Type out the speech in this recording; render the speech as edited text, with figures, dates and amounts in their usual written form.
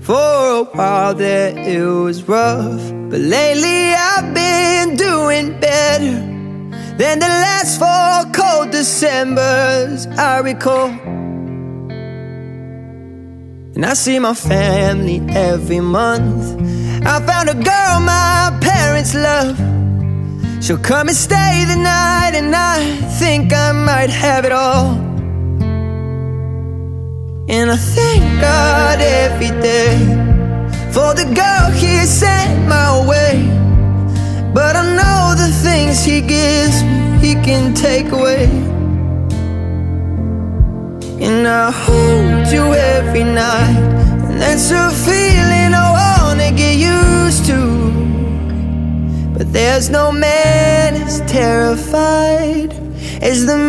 For a while there it was rough, but lately I've been doing better than the last 4 cold Decembers I recall. And I see my family every month. I found a girl my parents love. She'll come and stay the night, and I think I might have it all. And I thank God every day for the girl He sent my way. But I know the things He gives me, He can take away. And I hold you every night, and that's a feeling I wanna get used to. But there's no man as terrified as the